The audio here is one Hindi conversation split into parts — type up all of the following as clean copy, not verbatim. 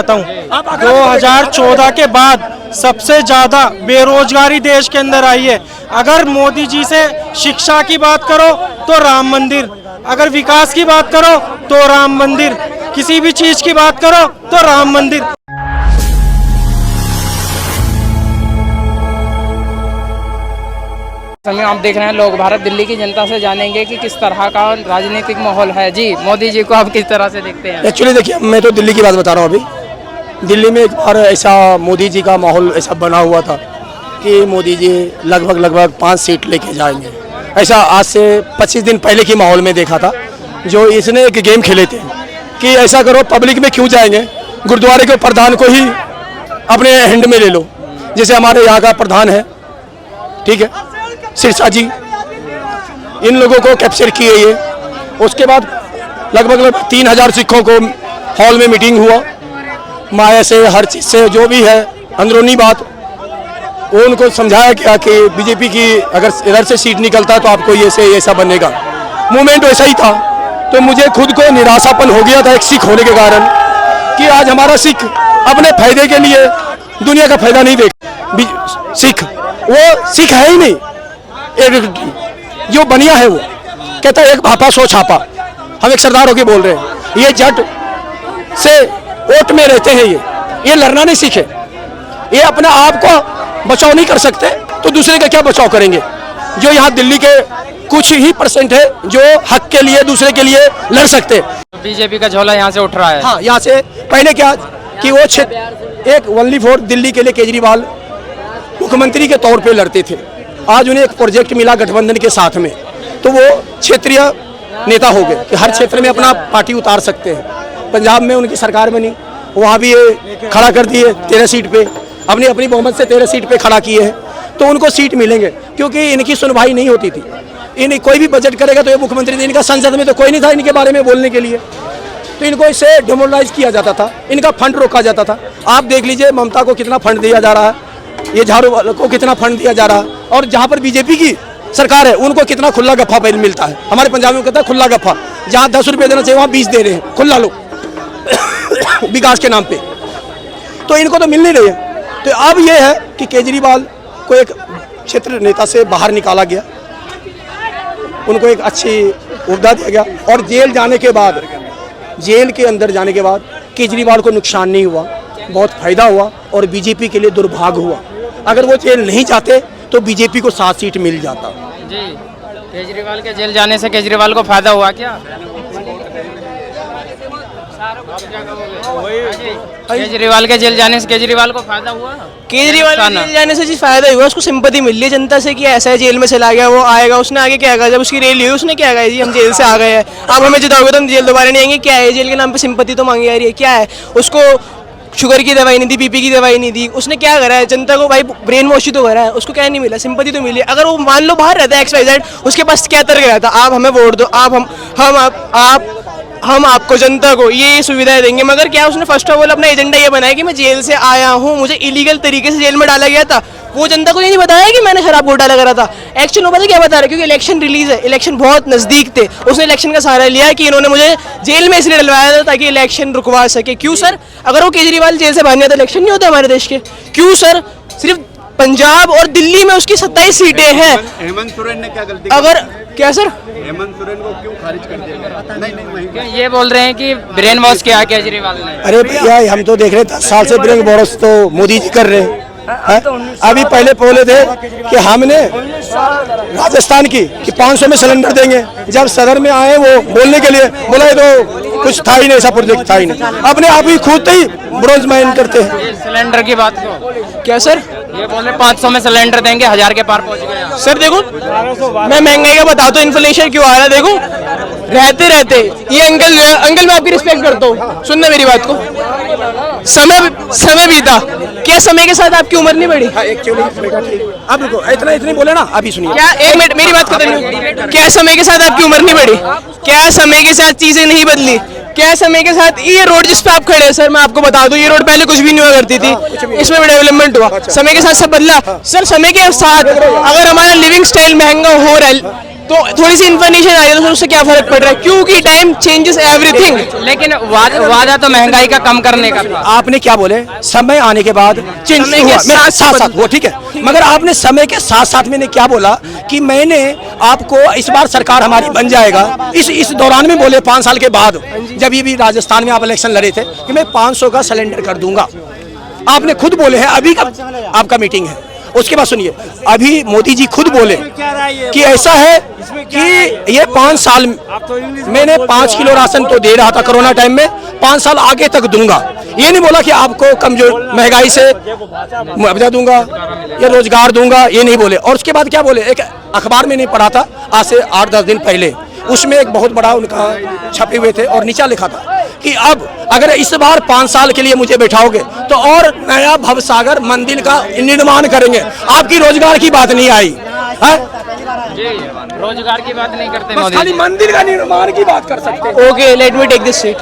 हूँ 2014 के बाद सबसे ज्यादा बेरोजगारी देश के अंदर आई है। अगर मोदी जी से शिक्षा की बात करो तो राम मंदिर, अगर विकास की बात करो तो राम मंदिर, किसी भी चीज की बात करो तो राम मंदिर। समय आप देख रहे हैं लोग भारत दिल्ली की जनता से जानेंगे कि किस तरह का राजनीतिक माहौल है। जी, मोदी जी को आप किस तरह से देखते हैं? एक्चुअली देखिए, मैं तो दिल्ली की बात बता रहा हूँ। अभी दिल्ली में एक बार ऐसा मोदी जी का माहौल ऐसा बना हुआ था कि मोदी जी लगभग 5 सीट लेके जाएंगे। ऐसा आज से 25 दिन पहले की माहौल में देखा था, जो इसने एक गेम खेले थे कि ऐसा करो, पब्लिक में क्यों जाएंगे, गुरुद्वारे के प्रधान को ही अपने हैंड में ले लो। जैसे हमारे यहाँ का प्रधान है, ठीक है, सिरसा जी, इन लोगों को कैप्चर किए ये। उसके बाद लगभग 3000 सिखों को हॉल में मीटिंग हुआ, माया से हर चीज़ से जो भी है अंदरूनी बात, वो उनको समझाया गया कि बीजेपी की अगर इधर से सीट निकलता तो आपको ये से ऐसा बनेगा। मूवमेंट वैसा ही था। तो मुझे खुद को निराशापन हो गया था एक सिख होने के कारण कि आज हमारा सिख अपने फायदे के लिए दुनिया का फायदा नहीं देख। सिख वो सिख है ही नहीं, एक जो बनिया है वो कहता है एक भापा सो छापा। हम एक सरदार होके बोल रहे हैं, ये जट से ओट में रहते हैं, ये लड़ना नहीं सीखे, ये अपने आप को बचाव नहीं कर सकते तो दूसरे का क्या बचाव करेंगे। जो यहाँ दिल्ली के कुछ ही % है जो हक के लिए दूसरे के लिए लड़ सकते। बीजेपी का झोला यहाँ से उठ रहा है। हाँ, यहाँ से पहले क्या कि वो क्षेत्र एक ओनली फॉर दिल्ली के लिए केजरीवाल मुख्यमंत्री के तौर पे लड़ते थे। आज उन्हें एक प्रोजेक्ट मिला गठबंधन के साथ में, तो वो क्षेत्रीय नेता हो गए कि हर क्षेत्र में अपना पार्टी उतार सकते हैं। पंजाब में उनकी सरकार बनी, वहाँ भी ये खड़ा कर दिए 13 सीट पे, अपनी बहुमत से 13 सीट पे खड़ा किए हैं, तो उनको सीट मिलेंगे क्योंकि इनकी सुनवाई नहीं होती थी। इन कोई भी बजट करेगा तो ये मुख्यमंत्री थे, इनका संसद में तो कोई नहीं था इनके बारे में बोलने के लिए, तो इनको इससे डिमोरलाइज किया जाता था, इनका फंड रोका जाता था। आप देख लीजिए ममता को कितना फंड दिया जा रहा है, ये झाड़ू को कितना फंड दिया जा रहा है, और जहाँ पर बीजेपी की सरकार है उनको कितना खुला गफ्फा पहले मिलता है। हमारे पंजाब में कहता है खुला गफ्फा, जहाँ 10 रुपये देना चाहिए वहाँ 20 दे रहे हैं, खुला लो विकास के नाम पे, तो इनको तो मिल नहीं रही है। तो अब ये है कि केजरीवाल को एक क्षेत्र नेता से बाहर निकाला गया, उनको एक अच्छी उहदा दिया गया, और जेल जाने के बाद, जेल के अंदर जाने के बाद केजरीवाल को नुकसान नहीं हुआ, बहुत फायदा हुआ, और बीजेपी के लिए दुर्भाग्य हुआ। अगर वो जेल नहीं जाते तो बीजेपी को 7 सीट मिल जाता। जी, केजरीवाल के जेल जाने से केजरीवाल को फायदा हुआ क्या? केजरीवाल के जेल जाने से केजरीवाल को फायदा हुआ? केजरीवाल के जेल जाने से जी फायदा हुआ, उसको सिंपैथी मिल रही है जनता से कि ऐसा है जेल में चला गया, वो आएगा, उसने आगे क्या कहा, जब उसकी रैली हुई उसने क्या कहा, जी हम जेल से आ गए हैं, आप हमें जिताओगे तो हम जेल दोबारा नहीं आएंगे। क्या है, जेल के नाम पे सिंपैथी तो मांगी जा रही है। क्या है, उसको शुगर की दवाई नहीं दी, बीपी की दवाई नहीं दी, उसने क्या करा है, जनता को भाई ब्रेन वॉश ही तो करा है, उसको क्या नहीं मिला, सिंपैथी तो मिली। अगर वो मान लो बाहर रहता है XYZ, उसके पास क्या तर्क रहता, आप हमें वोट दो, हम आपको जनता को ये सुविधाएं देंगे, मगर क्या उसने फर्स्ट ऑफ ऑल अपना एजेंडा ये बनाया कि मैं जेल से आया हूँ, मुझे इलीगल तरीके से जेल में डाला गया था, वो जनता को ये नहीं बताया कि मैंने शराब घोटाला करा था। एक्चुअल में क्या बता रहे, क्योंकि इलेक्शन रिलीज है, इलेक्शन बहुत नजदीक थे, उसने इलेक्शन का सहारा लिया कि इन्होंने मुझे जेल में इसलिए डलवाया था ताकि इलेक्शन रुकवा सके। क्यों सर, अगर वो केजरीवाल जेल से बाहर नहीं आता इलेक्शन नहीं होता हमारे देश के? क्यों सर, सिर्फ पंजाब और दिल्ली में उसकी 27 सीटें हैं। हेमंत सोरेन ने क्या गलती अगर क्या सर, हेमंत सोरेन को क्यों खारिज कर दिया? नहीं, ये बोल रहे हैं कि ब्रेन वॉश किया केजरीवाल ने। अरे भैया, हम तो देख रहे 10 साल से ब्रेन वॉश तो मोदी जी कर रहे हैं। अभी पहले बोले थे कि हमने राजस्थान की कि 500 में सिलेंडर देंगे, जब सदर में आए वो बोलने के लिए बोला तो कुछ था ही नहीं, ऐसा प्रोजेक्ट था ही नहीं, अपने आप ही खुद ही ब्रोंज माइन करते हैं। सिलेंडर की बात को क्या सर, ये बोल रहे 500 में सिलेंडर देंगे, 1000 के पार पहुंच गए। सर देखो, मैं महंगाई का बताता हूँ, इन्फ्लेशन क्यों आ रहा है। देखो रहते रहते ये अंकल मैं आपकी रिस्पेक्ट करता हूँ, सुनना मेरी बात को, समय बीता, क्या समय के साथ आपकी उम्र नहीं बढ़ी? अब रुको, इतनी बोले ना, अभी सुनिए। क्या, एक मिनट मेरी बात खत्म, क्या समय के साथ आपकी उम्र नहीं बढ़ी? क्या समय के साथ चीजें नहीं बदली? क्या समय के साथ ये रोड जिस पे आप खड़े हैं सर, मैं आपको बता दूं, ये रोड पहले कुछ भी नहीं हुआ करती थी, इसमें भी डेवलपमेंट हुआ, समय के साथ सब बदला। सर समय के साथ अगर हमारा लिविंग स्टाइल महंगा हो रहा है, तो थोड़ी सी इन्फॉर्मेशन आ रही है तो उससे क्या फर्क पड़ रहा है, क्योंकि टाइम चेंजेस एवरीथिंग। लेकिन वादा तो महंगाई का कम करने का था। आपने क्या बोले, समय आने के बाद चेंज समय हुआ, के मेरा साथ साथ साथ वो ठीक है, मगर आपने समय के साथ साथ मैंने क्या बोला कि मैंने आपको इस बार सरकार हमारी बन जाएगा, इस दौरान में बोले 5 साल के बाद, जब ये भी राजस्थान में आप इलेक्शन लड़े थे कि मैं 500 का सिलेंडर कर दूंगा, आपने खुद बोले हैं। अभी का आपका मीटिंग है, उसके बाद सुनिए, अभी मोदी जी खुद बोले कि ऐसा है कि ये 5 साल मैंने 5 किलो राशन तो दे रहा था कोरोना टाइम में, 5 साल आगे तक दूंगा। ये नहीं बोला कि आपको कमजोर महंगाई से मुआवजा दूंगा या रोजगार दूंगा, ये नहीं बोले। और उसके बाद क्या बोले, एक अखबार में नहीं पढ़ा था आज से 8-10 दिन पहले, उसमें एक बहुत बड़ा उनका छपे हुए थे और नीचा लिखा था कि अब अगर इस बार 5 साल के लिए मुझे बैठाओगे तो और नया भवसागर मंदिर का निर्माण करेंगे। आपकी रोजगार की बात नहीं आई है? रोजगार की बात नहीं करते बस मोदी खाली जी। मंदिर का निर्माण की बात कर सकते हैं। Okay, let me take this seat.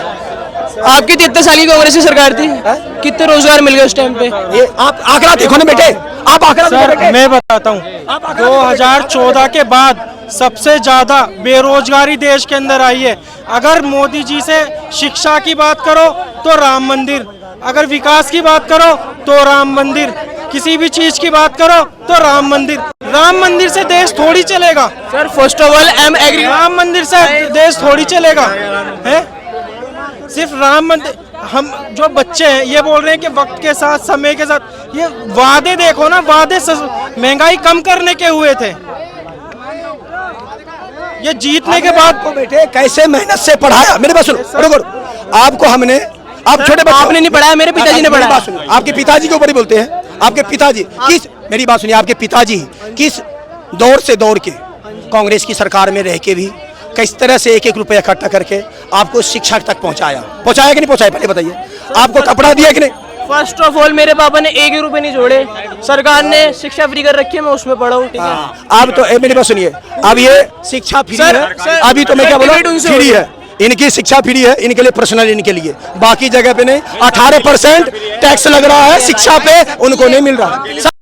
आपकी 73 साल की कांग्रेस की सरकार थी, कितने रोजगार मिल गए उस टाइम पे? ये आप आंकड़ा देखो ना बेटे, आप आंकड़ा देखो सर बेटे। मैं बताता हूँ, 2014 के बाद सबसे ज्यादा बेरोजगारी देश के अंदर आई है। अगर मोदी जी से शिक्षा की बात करो तो राम मंदिर, अगर विकास की बात करो तो राम मंदिर, किसी भी चीज की बात करो तो राम मंदिर। राम मंदिर से देश थोड़ी चलेगा sir first of all I am agree. Ram Mandir से देश थोड़ी चलेगा है। सिर्फ राम मंदिर, हम जो बच्चे हैं ये बोल रहे हैं कि वक्त के साथ समय के साथ, ये वादे देखो ना, वादे महंगाई कम करने के हुए थे, ये जीतने के बाद आपको बेटे कैसे मेहनत से पढ़ाया, मेरे पास सुनो, रुको, आपको हमने, आप छोटे बच्चे, आपने नहीं पढ़ाया, मेरे पिताजी ने मेरी पढ़ाया। बात सुनिए, आपके पिताजी के ऊपर ही बोलते हैं। आपके पिताजी किस, मेरी बात सुनिए, आपके पिताजी किस दौर से दौड़ के कांग्रेस की सरकार में रह के भी किस तरह से 1-1 रुपया इकट्ठा करके आपको शिक्षा तक पहुंचाया कि नहीं पहुंचाया, पहले बताइए। आपको कपड़ा दिया कि नहीं? फर्स्ट ऑफ ऑल मेरे पापा ने 1 रुपए नहीं जोड़े, सरकार ने शिक्षा फ्री कर रखी है, मैं उसमें पढ़ा हूँ, ठीक है। अब तो मेरी बात सुनिए, अब ये शिक्षा फ्री सर, है, सर, अभी तो मैं क्या बोला, डिबेट उनसे फ्री हो है, इनकी शिक्षा फ्री है, इनके लिए पर्सनल, इनके लिए, बाकी जगह पे नहीं। 18% टैक्स लग रहा है शिक्षा पे, उनको नहीं मिल रहा।